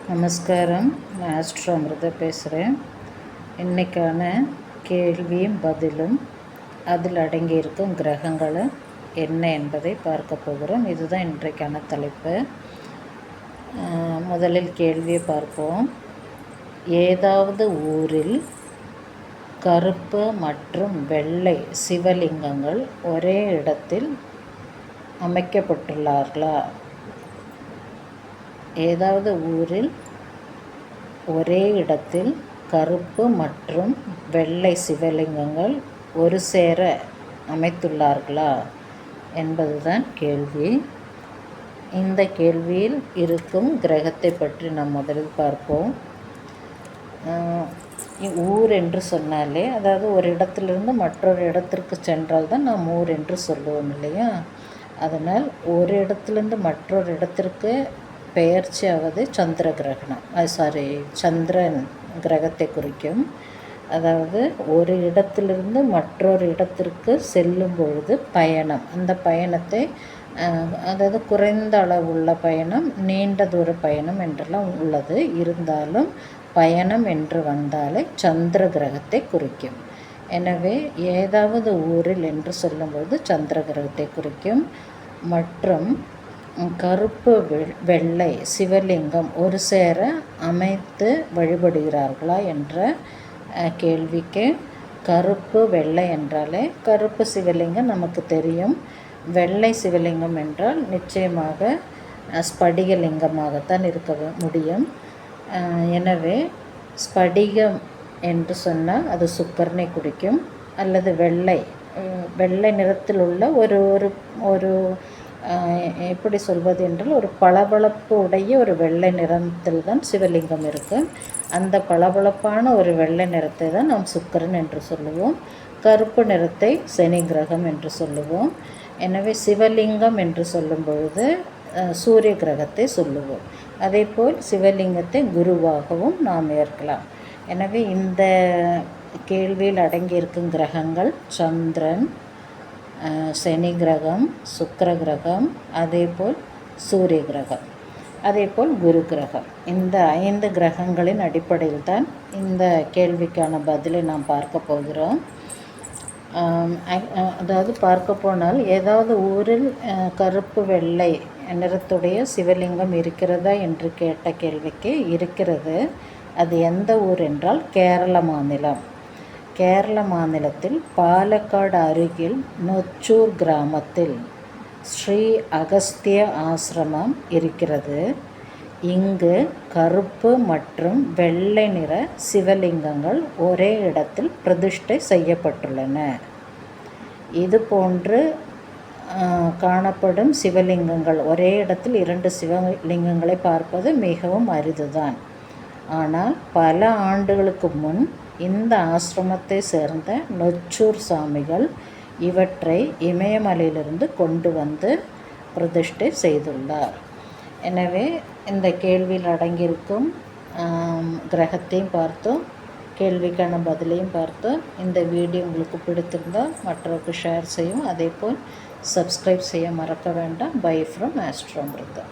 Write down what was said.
நமஸ்காரம். நான் ஆஸ்ட்ரோ அமிர்தா பேசுகிறேன். இன்றைக்கான கேள்வியும் பதிலும் அதில் அடங்கியிருக்கும் கிரகங்கள் என்ன என்பதை பார்க்க போகிறோம். இதுதான் இன்றைக்கான தலைப்பு. முதலில் கேள்வியை பார்ப்போம். ஏதாவது ஊரில் கருப்பு மற்றும் வெள்ளை சிவலிங்கங்கள் ஒரே இடத்தில் அமைக்கப்பட்டுள்ளார்களா? ஏதாவது ஊரில் ஒரே இடத்தில் கருப்பு மற்றும் வெள்ளை சிவலிங்கங்கள் ஒரு சேர அமைத்துள்ளார்களா என்பதுதான் கேள்வி. இந்த கேள்வியில் இருக்கும் கிரகத்தை பற்றி நாம் முதலில் பார்ப்போம். ஊர் என்று சொன்னாலே, அதாவது ஒரு இடத்திலிருந்து மற்றொரு இடத்திற்கு சென்றால் தான் நாம் ஊர் என்று சொல்லுவோம் இல்லையா? அதனால் ஒரு இடத்திலிருந்து மற்றொரு இடத்திற்கு பெயர்ச்சியாவது சந்திர கிரகணம், சந்திரன் கிரகத்தை குறிக்கும். அதாவது ஒரு இடத்திலிருந்து மற்றொரு இடத்திற்கு செல்லும் பொழுது பயணம், அந்த பயணத்தை அதாவது குறைந்த அளவுள்ள பயணம், நீண்ட தூர பயணம் என்றெல்லாம் உள்ளது. இருந்தாலும் பயணம் என்று வந்தாலே சந்திர கிரகத்தை குறிக்கும். எனவே ஏதாவது ஊரில் என்று சொல்லும்போது சந்திர கிரகத்தை குறிக்கும். மற்றும் கருப்பு வெள்ளை சிவலிங்கம் ஒரு சேர அமைத்து வழிபடுகிறார்களா என்ற கேள்விக்கு கருப்பு வெள்ளை என்றாலே கருப்பு சிவலிங்கம் நமக்கு தெரியும். வெள்ளை சிவலிங்கம் என்றால் நிச்சயமாக ஸ்படிகலிங்கமாகத்தான் இருக்க முடியும். எனவே ஸ்படிகம் என்று சொன்னால் அது சுக்கரனை குறிக்கும். அல்லது வெள்ளை நிறத்தில் உள்ள ஒரு ஒரு எப்படி சொல்வது என்றால் ஒரு பளபளப்பு உடைய ஒரு வெள்ளை நிறத்தில் தான் சிவலிங்கம் இருக்குது. அந்த பளபளப்பான ஒரு வெள்ளை நிறத்தை தான் நாம் சுக்கிரன் என்று சொல்லுவோம். கருப்பு நிறத்தை சனி கிரகம் என்று சொல்லுவோம். எனவே சிவலிங்கம் என்று சொல்லும் பொழுது சூரிய கிரகத்தை சொல்லுவோம். அதேபோல் சிவலிங்கத்தை குருவாகவும் நாம் ஏற்கலாம். எனவே இந்த கேள்வியில் அடங்கியிருக்கும் கிரகங்கள் சந்திரன், சனி கிரகம், சுக்கிர கிரகம், அதேபோல் சூரிய கிரகம், அதேபோல் குரு கிரகம். இந்த 5 கிரகங்களின் அடிப்படையில் தான் இந்த கேள்விக்கான பதிலை நாம் பார்க்க போகிறோம். அதாவது பார்க்க போனால் ஏதாவது ஊரில் கருப்பு வெள்ளை நிறத்துடைய சிவலிங்கம் இருக்கிறதா என்று கேட்ட கேள்விக்கு இருக்கிறது. அது எந்த ஊர் என்றால் கேரள மாநிலம். கேரள மாநிலத்தில் பாலக்காடு அருகில் நொச்சூர் கிராமத்தில் ஸ்ரீ அகஸ்திய ஆசிரமம் இருக்கிறது. இங்கு கருப்பு மற்றும் வெள்ளை நிற சிவலிங்கங்கள் ஒரே இடத்தில் பிரதிஷ்டை செய்யப்பட்டுள்ளன. இதுபோன்று காணப்படும் சிவலிங்கங்கள், ஒரே இடத்தில் 2 சிவலிங்கங்களை பார்ப்பது மிகவும் அரிதுதான். ஆனால் பல ஆண்டுகளுக்கு முன் இந்த ஆசிரமத்தை சேர்ந்த நொச்சூர் சாமிகள் இவற்றை இமயமலையிலிருந்து கொண்டு வந்து பிரதிஷ்டை செய்துள்ளார். எனவே இந்த கேள்வியில் அடங்கியிருக்கும் கிரகத்தையும் பார்த்தோம், கேள்விக்கான பதிலையும் பார்த்தோம். இந்த வீடியோ உங்களுக்கு பிடித்திருந்தால் மற்றவருக்கு ஷேர் செய்யும். அதேபோல் சப்ஸ்கிரைப் செய்ய மறக்க வேண்டாம். Bye from Astro Amrita.